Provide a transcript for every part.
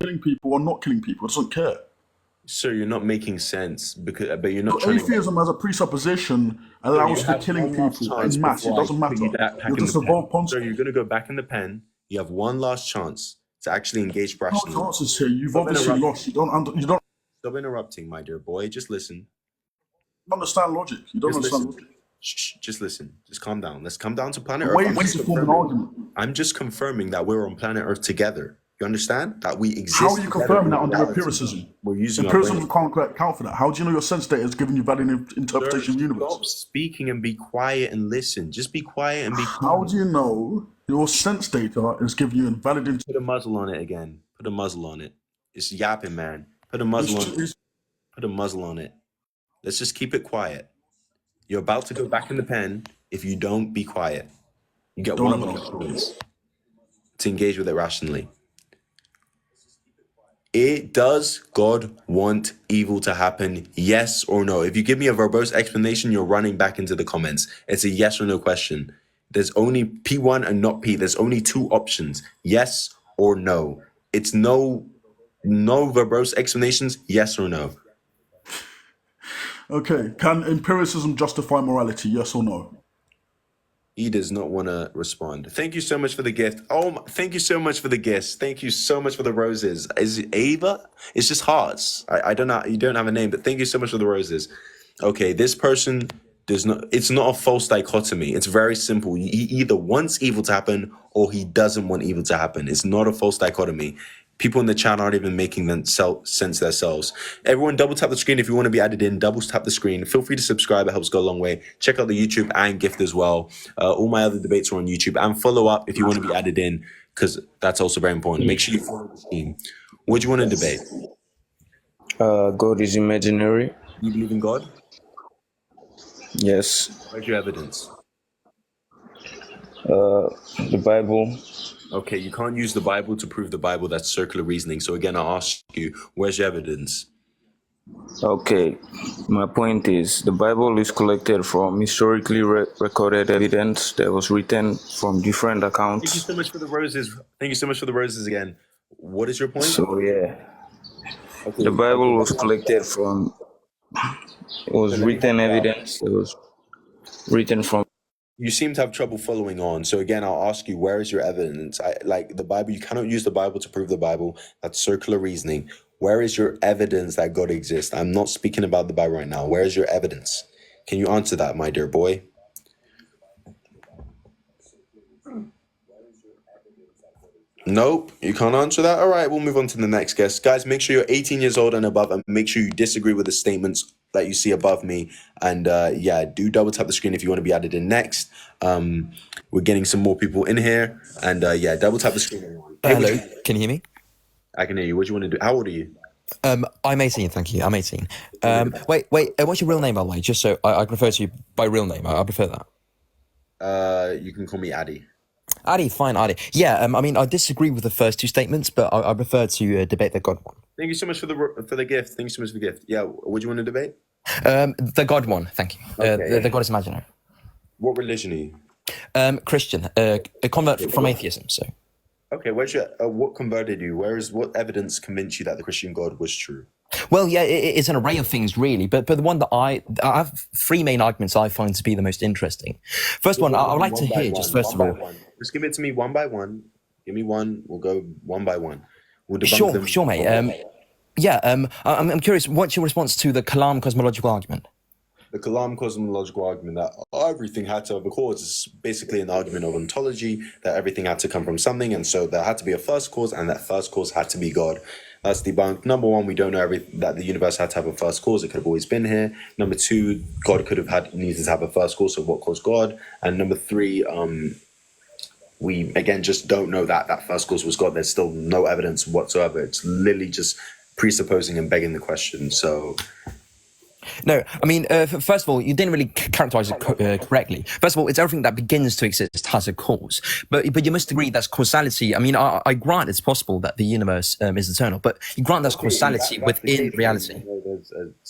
killing people or not killing people. It doesn't care. Sir, you're not making sense but you're not So trying to. atheism as a presupposition Sir, allows you for have killing one last people chance in mass. It before I doesn't put matter. you back You're in just the a pen. vote Sir, you're gonna go back in the pen. You have one last chance to actually engage no rationally. chances here. You've Stop obviously interrupting. lost. You don't Stop interrupting, my dear boy. Just listen. understand logic. You don't Just understand listen. logic. Shh, just listen. Just calm down. Let's come down to planet I'm Earth. waiting for you to form an argument. I'm just confirming that we're on planet Earth together. You understand? That we exist. How are you together confirming in that under reality. empiricism? We're using Empiricism our brain. can't account for that. How do you know your sense data is giving you valid interpretation of the Stop universe? speaking and be quiet and listen. Just be quiet and be How quiet. do you know your sense data is giving you invalid Put a muzzle on it again. Put a muzzle on it. It's yapping, man. Put a muzzle on it. Put a muzzle on it. Let's just keep it quiet. You're about to go back in the pen if you don't be quiet. You get one last chance to engage with it rationally. Does God want evil to happen? Yes or no? If you give me a verbose explanation, you're running back into the comments. It's a yes or no question. There's only P1 and not P. There's only two options, yes or no. It's no verbose explanations, yes or no. Okay, can empiricism justify morality? Yes or no? He does not want to respond. Thank you so much for the gift. Oh, thank you so much for the gifts. Thank you so much for the roses. Is it Ava? It's just hearts. I don't know. You don't have a name, but thank you so much for the roses. Okay, this person does not. It's not a false dichotomy. It's very simple. He either wants evil to happen or he doesn't want evil to happen. It's not a false dichotomy. People in the chat aren't even making sense themselves. Everyone, double tap the screen if you want to be added in. Double tap the screen. Feel free to subscribe. It helps go a long way. Check out the YouTube and gift as well. All my other debates are on YouTube. And follow up if you want to be added in, because that's also very important. Make sure you follow the team. What do you want to debate? God is imaginary. You believe in God? Yes. Where's your evidence? The Bible. Okay, you can't use the Bible to prove the Bible. That's circular reasoning. So again, I'll ask you, where's your evidence? Okay, my point is the Bible is collected from historically recorded evidence that was written from different accounts. Thank you so much for the roses. Thank you so much for the roses again. What is your point? So yeah, okay, the Bible was collected from, it was written evidence that was written from. You seem to have trouble following on. So again, I'll ask you, where is your evidence? Like the Bible, you cannot use the Bible to prove the Bible. That's circular reasoning. Where is your evidence that God exists? I'm not speaking about the Bible right now. Where is your evidence? Can you answer that, my dear boy? Nope, you can't answer that. All right, we'll move on to the next guest. Guys, make sure you're 18 years old and above, and make sure you disagree with the statements that you see above me. And yeah, do double tap the screen if you want to be added in next. We're getting some more people in here. And yeah, double tap the screen, everyone. Hey, Hello, can you hear me? I can hear you. What do you want to do? How old are you? I'm 18, thank you. I'm 18. Wait, what's your real name, by the way? Just so I can refer to you by real name. I prefer that. You can call me Addy. Addy, fine, Addy. Yeah, I mean, I disagree with the first two statements, but I prefer to debate the God one. Thank you so much for the gift. Thank you so much for the gift. Yeah, what do you want to debate? The God one, thank you. Okay. The God is imaginary. What religion are you? Christian, a convert from atheism, so. Okay, what converted you? What evidence convinced you that the Christian God was true? Well, yeah, it's an array of things, really, but the one that I have three main arguments I find to be the most interesting. First one, I would like to hear, just first of all. Just give it to me one by one. Give me one. We'll go one by one. We'll debunk them. Sure, mate. Yeah, I'm curious, what's your response to the Kalam cosmological argument? The Kalam cosmological argument that everything had to have a cause is basically an argument of ontology, that everything had to come from something, and so there had to be a first cause, and that first cause had to be God. That's debunked. Number one, we don't know that the universe had to have a first cause. It could have always been here. Number two, God could have needed to have a first cause, so what caused God? And number three, we again just don't know that first cause was God. There's still no evidence whatsoever. It's literally just presupposing and begging the question. So no, I mean, first of all, you didn't really characterize it correctly. First of all, it's everything that begins to exist has a cause. But you must agree that's causality. I mean, I grant it's possible that the universe is eternal, but you grant that's causality within reality.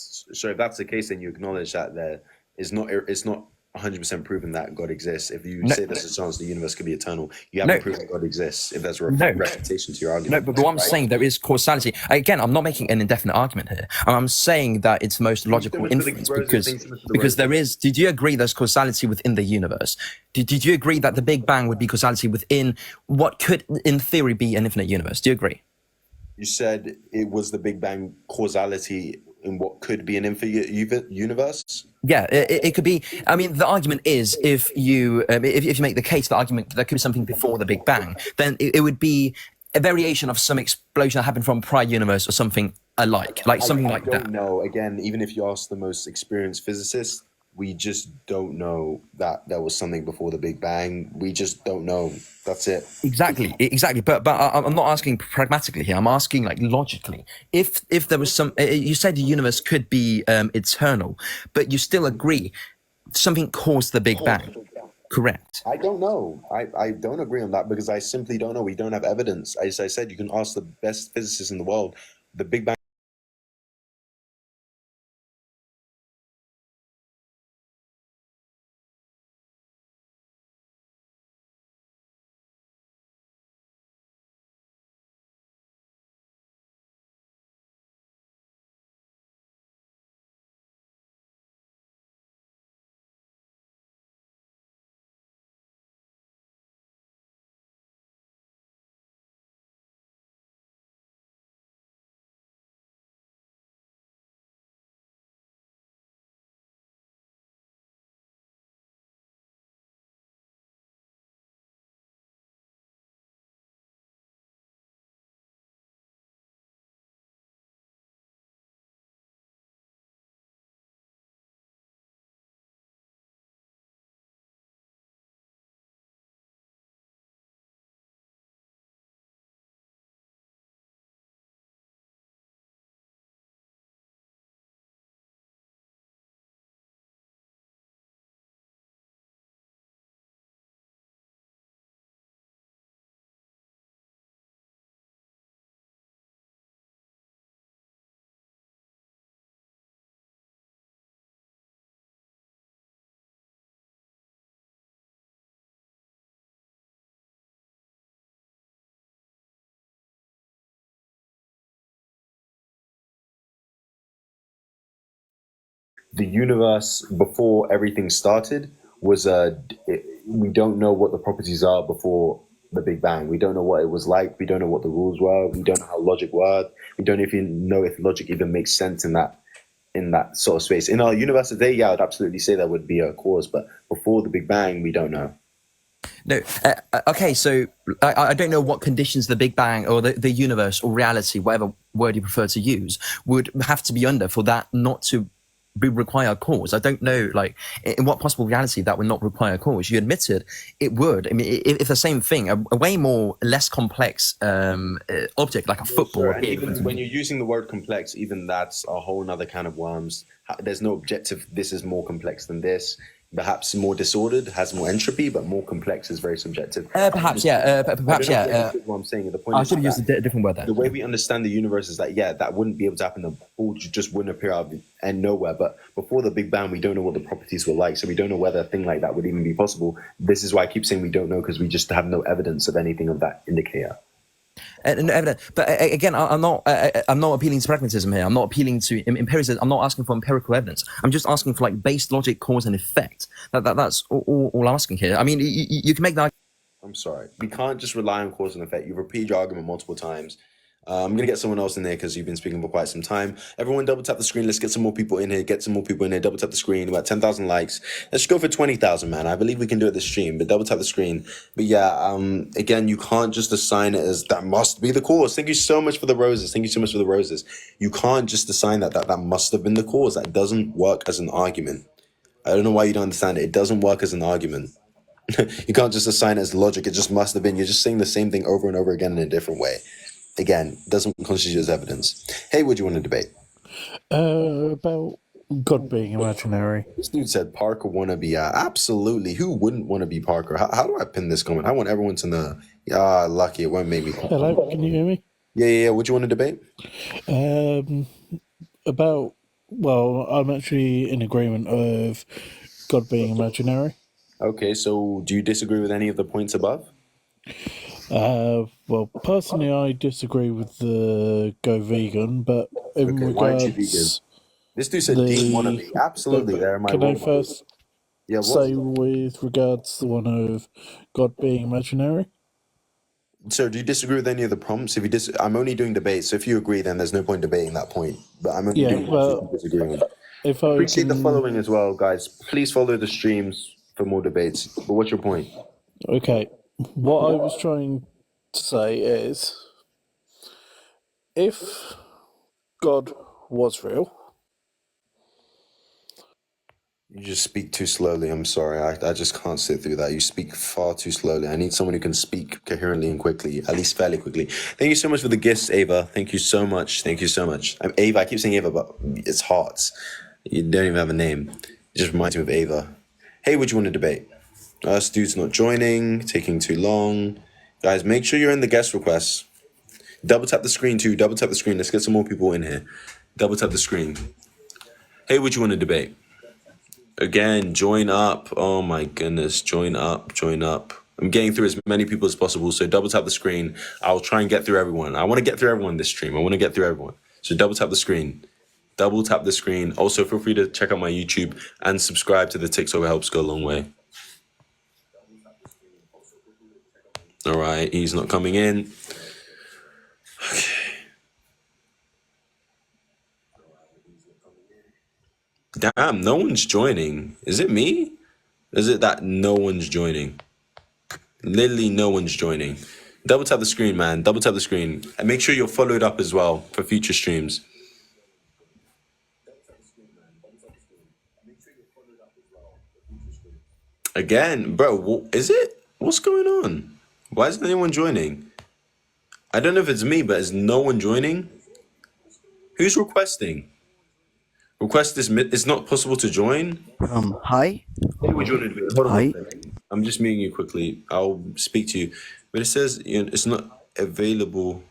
So if that's the case, then you acknowledge that it's not 100% proven that God exists. If you No, say there's a chance the universe could be eternal, you no, haven't proven God exists. If there's a no. refutation to your No, argument, but what I'm right? saying, there is causality. Again, I'm not making an indefinite argument here. I'm saying that it's most Thank you so logical much for the inference roses. Thank you so much for the because roses. there is. Did you agree there's causality within the universe? Did you agree that the Big Bang would be causality within what could, in theory, be an infinite universe? Do you agree? You said it was the Big Bang causality in what could be an infinite universe. Yeah, it could be. I mean, the argument is if you make the case, the argument that there could be something before the Big Bang, then it would be a variation of some explosion that happened from a prior universe or something alike, like something like don't that. know. Again, even if you ask the most experienced physicists, we just don't know that there was something before the Big Bang. We just don't know. That's it. Exactly. But I'm not asking pragmatically here. I'm asking like logically. If there was some, you said the universe could be eternal, but you still agree something caused the Big Bang, correct? I don't know. I don't agree on that because I simply don't know. We don't have evidence. As I said, you can ask the best physicists in the world. The Big Bang. The universe before everything started was we don't know what the properties are before the Big Bang. We don't know what it was like. We don't know what the rules were. We don't know how logic worked. We don't even know if logic even makes sense in that sort of space. In our universe today, yeah, I'd absolutely say there would be a cause, but before the Big Bang, we don't know. No. Okay, so I don't know what conditions the Big Bang or the universe or reality, whatever word you prefer to use, would have to be under for that not to require a cause. I don't know, like, in what possible reality that would not require a cause. You admitted it would. I mean, if the same thing, a way more less complex object like a football. Sure. And even when you're using the word complex, even that's a whole nother can of worms. There's no objective. This is more complex than this. Perhaps more disordered has more entropy, but more complex is very subjective. Perhaps, yeah. Perhaps, yeah. What I'm saying, the point I is should have used a different word there. the way we understand the universe is that, yeah, that wouldn't be able to happen. The ball just wouldn't appear out of and nowhere. But before the Big Bang, we don't know what the properties were like. So we don't know whether a thing like that would even be possible. This is why I keep saying we don't know, because we just have no evidence of anything of that indicator. But again, I'm not appealing to pragmatism here. I'm not appealing to empiricism. I'm not asking for empirical evidence. I'm just asking for like base logic, cause and effect. That's all I'm asking here. I mean, you can make that. I'm sorry. We can't just rely on cause and effect. You've repeated your argument multiple times. I'm going to get someone else in there because you've been speaking for quite some time. Everyone double tap the screen. Let's get some more people in here. Get some more people in here. Double tap the screen. About 10,000 likes. Let's go for 20,000, man. I believe we can do it this stream, but double tap the screen. But yeah, again, you can't just assign it as that must be the cause. Thank you so much for the roses. Thank you so much for the roses. You can't just assign that must have been the cause. That doesn't work as an argument. I don't know why you don't understand it. It doesn't work as an argument. You can't just assign it as logic. It just must have been. You're just saying the same thing over and over again in a different way. Again, doesn't constitute as evidence. Hey, what do you want to debate? About God being imaginary. This dude said Parker wanna be. Absolutely. Who wouldn't want to be Parker? How do I pin this comment? I want everyone to know. Yeah, lucky. It won't make me. Hello, can you hear me? Yeah. What do you want to debate? About, well, I'm actually in agreement of God being imaginary. Okay, so do you disagree with any of the points above? Well, personally, I disagree with the go vegan, but in Okay, why aren't you vegan? regards This dude said, "Do you want to be?" Absolutely, they're my can I role models. first Yeah, say what? with regards to the one of God being imaginary? So, do you disagree with any of the prompts? If you I'm only doing debates. So, if you agree, then there's no point debating that point. But I'm only Yeah, doing prompts if you disagree on. if I Appreciate the can, following as well, guys. Please follow the streams for more debates. But what's your point? okay, what I was trying to say is, if God was real, You just speak too slowly. I'm sorry. I just can't sit through that. You speak far too slowly. I need someone who can speak coherently and quickly, at least fairly quickly. Thank you so much for the gifts, Ava. Thank you so much. Thank you so much. I'm Ava. I keep saying Ava, but it's Hearts. You don't even have a name. It just reminds me of Ava. Hey, would you want to debate? Us dude's not joining, taking too long. Guys, make sure you're in the guest requests. Double tap the screen too. Double tap the screen. Let's get some more people in here. Double tap the screen. Hey, would you want to debate? Again, join up. Oh my goodness, join up, join up. I'm getting through as many people as possible, so double tap the screen. I'll try and get through everyone. I want to get through everyone this stream. I want to get through everyone. So double tap the screen. Double tap the screen. Also, feel free to check out my YouTube and subscribe to the TikTok. It helps go a long way. All right, he's not coming in. Okay. Damn, no one's joining. Is it me? Is it that no one's joining? Literally no one's joining. Double tap the screen, man. Double tap the screen. And make sure you're followed up as well for future streams. Again, bro, is it? What's going on? Why isn't anyone joining? I don't know if it's me, but is no one joining? Who's requesting? Request this. It's not possible to join. Hi. Hey, would you want to do it? Hold on Hi. one second. I'm just meeting you quickly. I'll speak to you. But it says it's not available.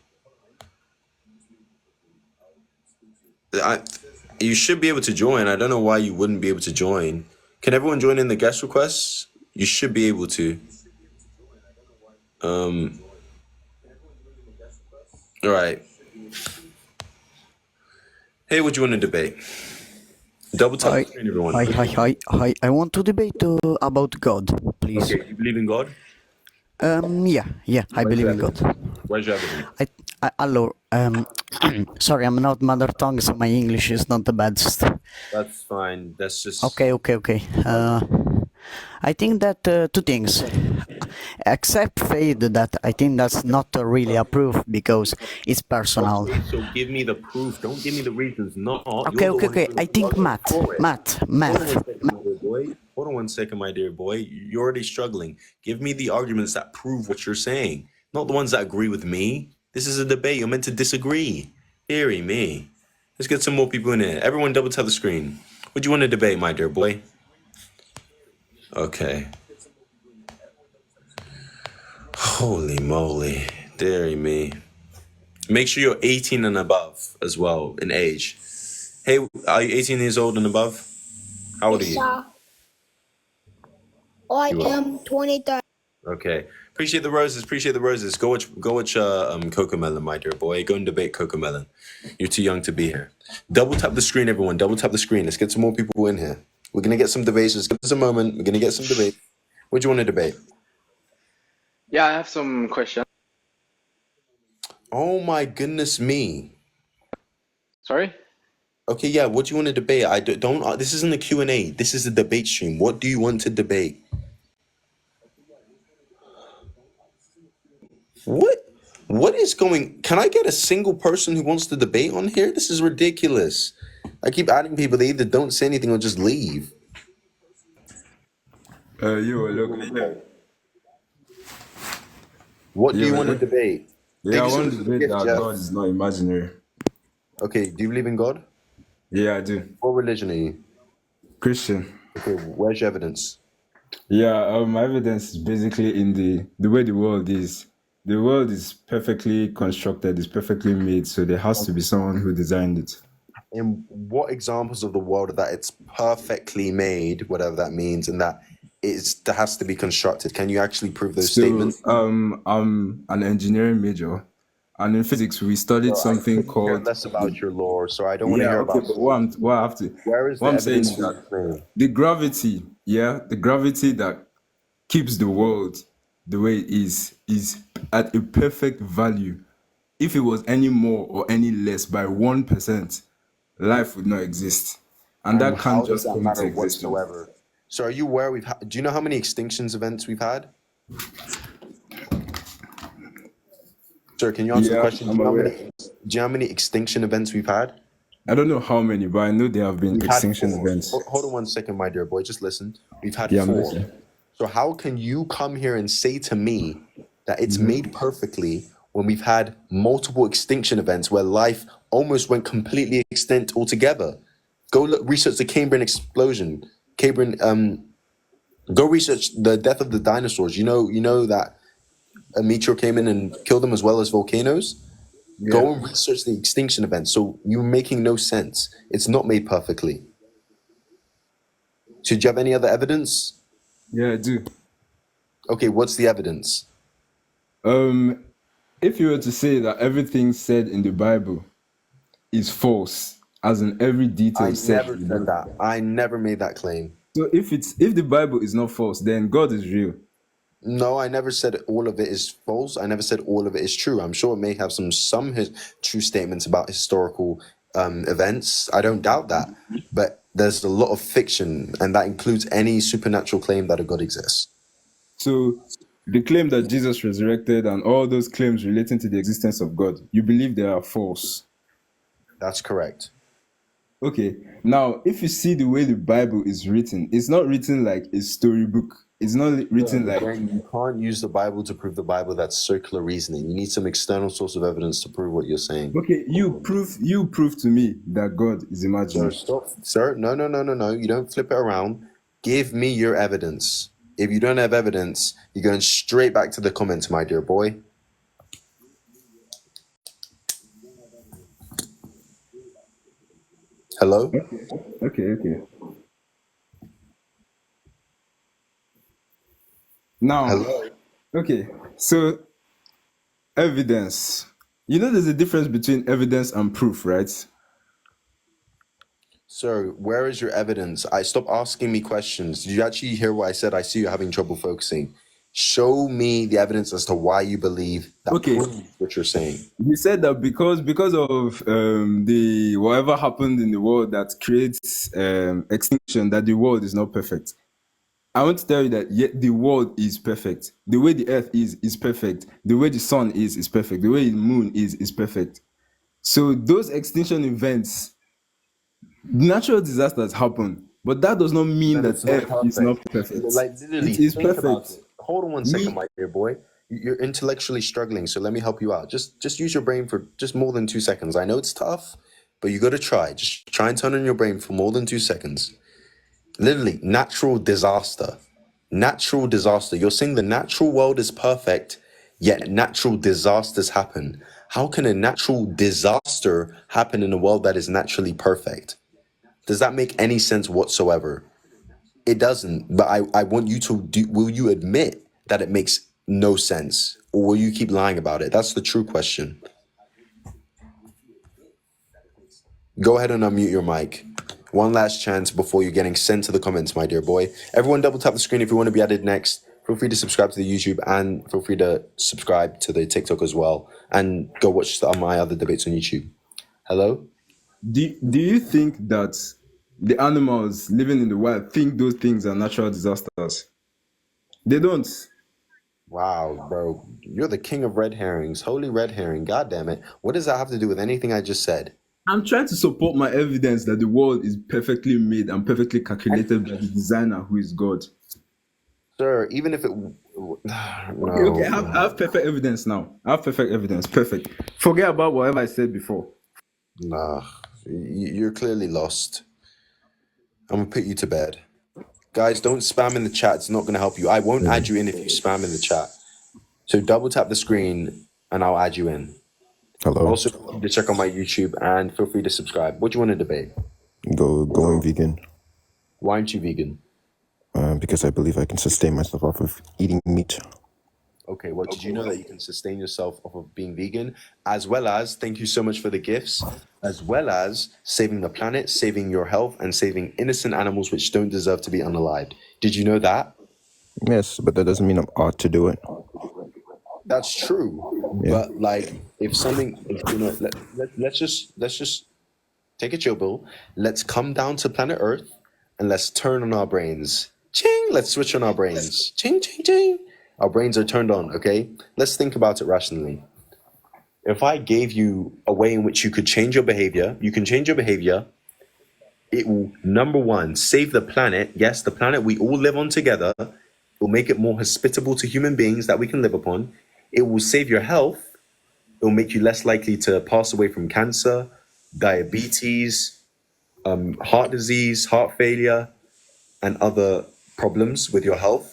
You should be able to join. I don't know why you wouldn't be able to join. Can everyone join in the guest requests? You should be able to. All right. Hey, what do you want to debate? Double tap the screen, everyone. Hi. I want to debate about God, please. Okay, you believe in God? Yeah, I believe in God. Where's your evidence? Allora, sorry, I'm not mother tongue, so my English is not the best. That's fine. That's just... Okay. I think that two things. Accept faith that I think that's not really a proof because it's personal. Okay, so give me the proof. Don't give me the reasons. No. Okay. I think math. Hold on one second, my dear boy. You're already struggling. Give me the arguments that prove what you're saying, not the ones that agree with me. This is a debate. You're meant to disagree. Hearing me. Let's get some more people in here. Everyone double tap the screen. What do you want to debate, my dear boy? Okay. Holy moly. Dearie me. Make sure you're 18 and above as well in age. Hey, are you 18 years old and above? How old are you? I am 23. Okay. Appreciate the roses. Go watch Cocomelon, my dear boy. Go and debate Cocomelon. You're too young to be here. Double tap the screen, everyone. Double tap the screen. Let's get some more people in here. We're gonna get some debates. Just give us a moment. We're gonna get some debate. What do you want to debate? Yeah, I have some questions. Oh my goodness me. Sorry? Okay, yeah. What do you want to debate? Don't. This isn't a Q&A. This is a debate stream. What do you want to debate? What is going? Can I get a single person who wants to debate on here? This is ridiculous. I keep adding people. They either don't say anything or just leave. What do you want to debate? Yeah, I want to debate that God is not imaginary. Okay, do you believe in God? Yeah, I do. What religion are you? Christian. Okay, where's your evidence? Yeah, my evidence is basically in the way the world is. The world is perfectly constructed, it's perfectly made, so there has to be someone who designed it. in what examples of the world that it's perfectly made, whatever that means, and that that has to be constructed? Can you actually prove those So, statements? I'm an engineering major, and in physics we studied Bro, I something couldn't care called less about your lore, so I don't want to yeah. hear Okay, about. but what The I'm saying evidence is for that your claim? the gravity, the gravity that keeps the world the way it is at a perfect value. If it was any more or any less by 1%, life would not exist, and And that how can't does just that come into matter existence. whatsoever? So, are you aware do you know how many extinctions events we've had? Sir, can you answer the Yeah, question? I'm aware. Do you know how many extinction events we've had? I don't know how many, but I know there have been We've had extinction 4. events. Hold on 1 second, my dear boy. Just listen. We've had Yeah, I'm 4. listening. So how can you come here and say to me that it's made perfectly when we've had multiple extinction events where life almost went completely extinct altogether? Go research the Cambrian explosion. Go research the death of the dinosaurs. You know that a meteor came in and killed them as well as volcanoes. Yeah, Go and research the extinction event. So you're making no sense. It's not made perfectly. So do you have any other evidence? yeah, I do. Okay, what's the evidence? If you were to say that everything said in the Bible is false, as in every detail I said never in the said Bible. that. I never made that claim. So if the Bible is not false, then God is real. No, I never said all of it is false. I never said all of it is true. I'm sure it may have some true statements about historical events. I don't doubt that. But there's a lot of fiction, and that includes any supernatural claim that a God exists. So the claim that Jesus resurrected and all those claims relating to the existence of God, you believe they are false. That's correct. Okay. Now, if you see the way the Bible is written, it's not written like a storybook. It's not written like Again, you can't use the Bible to prove the Bible. That's circular reasoning. You need some external source of evidence to prove what you're saying. okay, you prove to me that God is Sir, imaginary. stop. Sir, no. You don't flip it around. Give me your evidence. If you don't have evidence, you're going straight back to the comments, my dear boy. Hello? Okay. Now, Hello? okay, so evidence. You know there's a difference between evidence and proof, right? Sir, where is your evidence? Stop asking me questions. Did you actually hear what I said? I see you're having trouble focusing. Show me the evidence as to why you believe that Okay. proves what you're saying. You said that because of the whatever happened in the world that creates extinction, that the world is not perfect. I want to tell you that yet the world is perfect. The way the earth is perfect. The way the sun is perfect. The way the moon is perfect. So those extinction events, natural disasters happen, but that does not mean Then that it's not earth is not perfect. perfect. Like, literally, It is think about perfect. it. Hold on 1 second, my dear boy. You're intellectually struggling, so let me help you out. Just use your brain for just more than 2 seconds. I know it's tough, but you got to try. Just try and turn on your brain for more than 2 seconds. Literally, natural disaster. Natural disaster. You're saying the natural world is perfect, yet natural disasters happen. How can a natural disaster happen in a world that is naturally perfect? Does that make any sense whatsoever? It doesn't, but I want you to will you admit that it makes no sense? Or will you keep lying about it? That's the true question. Go ahead and unmute your mic. One last chance before you're getting sent to the comments, my dear boy. Everyone double tap the screen if you want to be added next. Feel free to subscribe to the YouTube and feel free to subscribe to the TikTok as well. And go watch my other debates on YouTube. Hello? Do you think that the animals living in the wild think those things are natural disasters? They don't. Wow, bro. You're the king of red herrings. Holy red herring. God damn it. What does that have to do with anything I just said? I'm trying to support my evidence that the world is perfectly made and perfectly calculated by the designer who is God. Sir, even if it... Okay, I have perfect evidence now. I have perfect evidence. Perfect. Forget about whatever I said before. Nah, you're clearly lost. I'm gonna put you to bed. Guys, don't spam in the chat. It's not gonna help you. I won't add you in if you spam in the chat. So double tap the screen and I'll add you in. Hello. Also, feel free to check out my YouTube and feel free to subscribe. What do you want to debate? Going vegan. Why aren't you vegan? Because I believe I can sustain myself off of eating meat. Okay, well, did you know that you can sustain yourself off of being vegan, as well as, thank you so much for the gifts, as well as saving the planet, saving your health, and saving innocent animals which don't deserve to be unalived? Did you know that? Yes, but that doesn't mean I'm ought to do it. That's true. Yeah. But like, if something, let's just take a chill pill. Let's come down to planet Earth and let's turn on our brains. Ching! Let's switch on our brains. Ching, ching, ching. Our brains are turned on, okay? Let's think about it rationally. If I gave you a way in which you could change your behavior, you can change your behavior. It will, number one, save the planet. Yes, the planet we all live on together. It will make it more hospitable to human beings that we can live upon. It will save your health. It will make you less likely to pass away from cancer, diabetes, heart disease, heart failure, and other problems with your health.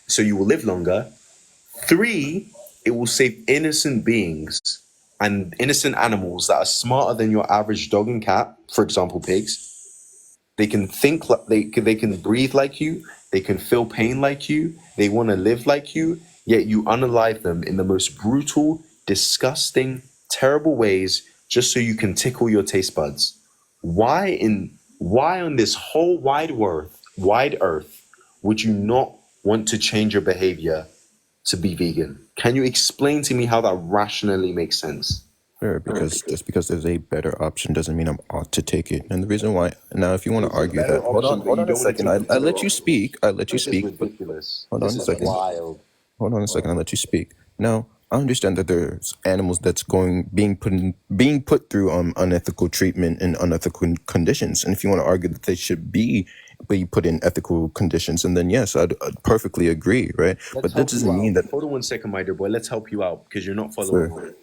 So you will live longer. 3, it will save innocent beings and innocent animals that are smarter than your average dog and cat, for example, pigs. They can think, they can breathe like you, they can feel pain like you, they want to live like you, yet you unalive them in the most brutal, disgusting, terrible ways just so you can tickle your taste buds. Why on this whole wide earth would you not want to change your behavior to be vegan? Can you explain to me how that rationally makes sense? Sure, because just because there's a better option doesn't mean I'm ought to take it. And the reason why, now, if you want to argue that, hold on a second. I let you speak. I let you This is speak. ridiculous. Hold on This a is second. wild. Hold on a second. I'll let you speak. Now, I understand that there's animals that's being put through unethical treatment in unethical conditions, and if you want to argue that they should be put in ethical conditions, and then yes, I'd perfectly agree, right? But that doesn't mean that. Hold on one second, my dear boy. Let's help you out because you're not following. Sure.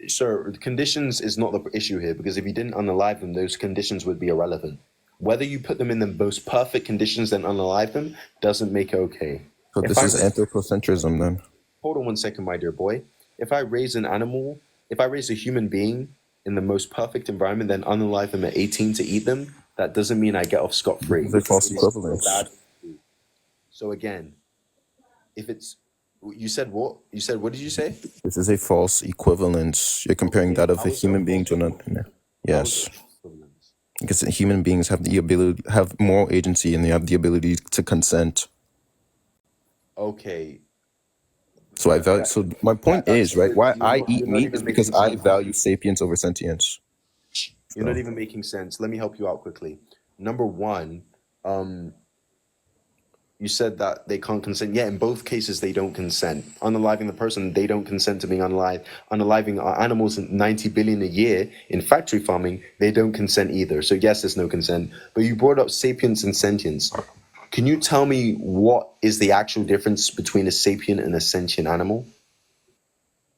Sir, conditions is not the issue here because if you didn't unalive them, those conditions would be irrelevant. Whether you put them in the most perfect conditions and unalive them doesn't make it okay. So this is anthropocentrism then. Hold on one second, my dear boy. If I raise an animal, if I raise a human being in the most perfect environment, then unalive them at 18 to eat them, that doesn't mean I get off scot-free. They're false equivalence. So again, if it's, you said what? You said, what did you say? This is a false equivalence. You're comparing that of a human being to another. Yes. Because human beings have the ability, have moral agency, and they have the ability to consent. Okay. So I value. So my point is, right? Why I eat meat is because I value sapience over sentience. You're not even making sense. Let me help you out quickly. Number one, you said that they can't consent. Yeah, in both cases, they don't consent. Unaliving the person, they don't consent to being unalived. Unaliving our animals, 90 billion a year in factory farming, they don't consent either. So yes, there's no consent. But you brought up sapience and sentience. Can you tell me what is the actual difference between a sapient and a sentient animal?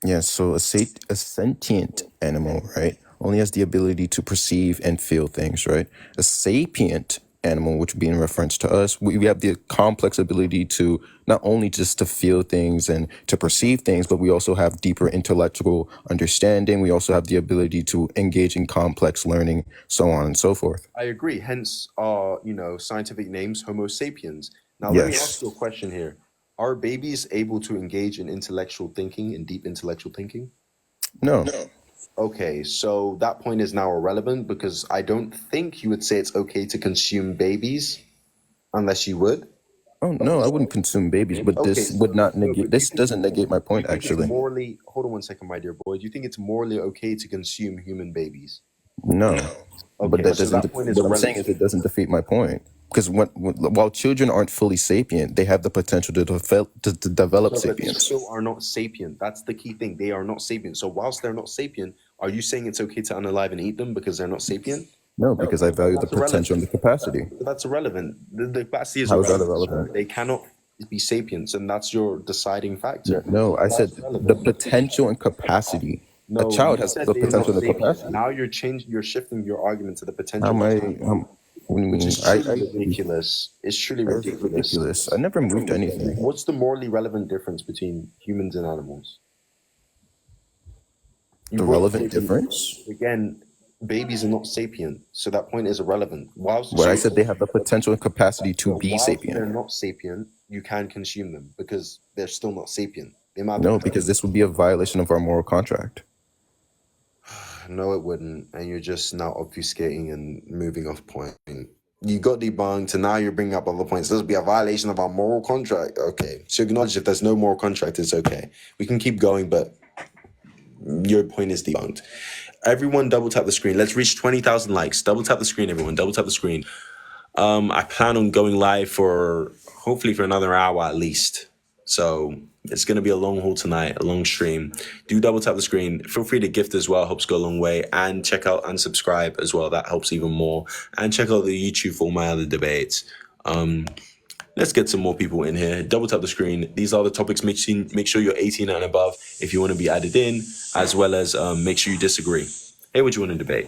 Yeah, so a sentient animal, right, only has the ability to perceive and feel things, right? A sapient animal, which would be in reference to us, we have the complex ability to not only just to feel things and to perceive things, but we also have deeper intellectual understanding. We also have the ability to engage in complex learning, so on and so forth. I agree. Hence our, scientific names, Homo sapiens. Now, let me ask you a question here. Are babies able to engage in intellectual thinking, in deep intellectual thinking? No. Okay, so that point is now irrelevant because I don't think you would say it's okay to consume babies unless you would. Oh, no, I wouldn't consume babies, but this would not negate, this doesn't negate my point, actually. Hold on one second, my dear boy. Do you think it's morally okay to consume human babies? No. But that so doesn't, that point is what I'm saying is it doesn't defeat my point. Because while children aren't fully sapient, they have the potential to develop But they sapience. still are not sapient. That's the key thing. They are not sapient. So whilst they're not sapient, are you saying it's okay to unalive and eat them because they're not sapient? No, because I value the potential and the capacity. That's irrelevant. The capacity is How is that irrelevant. irrelevant? They cannot be sapients, and that's your deciding factor. No, I said the potential and capacity. No, A child you has said the they are potential not and the sapient. capacity. Now you're shifting your argument to the potential. How am I? What do you Which mean? is truly ridiculous. It's truly That's ridiculous. ridiculous. I never moved anything. What's the morally relevant difference between humans and animals? You The brought up relevant sapient. difference? Again, babies are not sapient, so that point is irrelevant. Where I said they have the potential and capacity to be whilst they're sapient. not sapient, you can consume them because they're still not sapient. They might No, because this would be a violation of our moral contract. No, it wouldn't. And you're just now obfuscating and moving off point. You got debunked, and now you're bringing up other points. This would be a violation of our moral contract. Okay. So acknowledge if there's no moral contract, it's okay. We can keep going, but your point is debunked. Everyone double tap the screen. Let's reach 20,000 likes. Double tap the screen, everyone. Double tap the screen. I plan on going live for hopefully for another hour at least. So it's going to be a long haul tonight, a long stream. Do double tap the screen. Feel free to gift as well. Helps go a long way. And check out and subscribe as well. That helps even more. And check out the YouTube for all my other debates. Let's get some more people in here. Double tap the screen. These are the topics. Make sure you're 18 and above if you want to be added in, as well as make sure you disagree. Hey, what do you want to debate?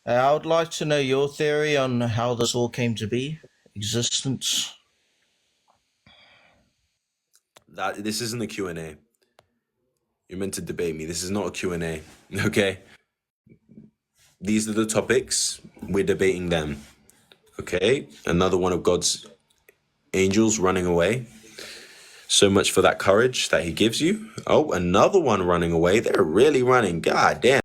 I would like to know your theory on how this all came to be, existence. This isn't a Q&A. You're meant to debate me. This is not a Q&A, okay? These are the topics. We're debating them, okay? Another one of God's angels running away. So much for that courage that he gives you. Oh, another one running away. They're really running. God damn.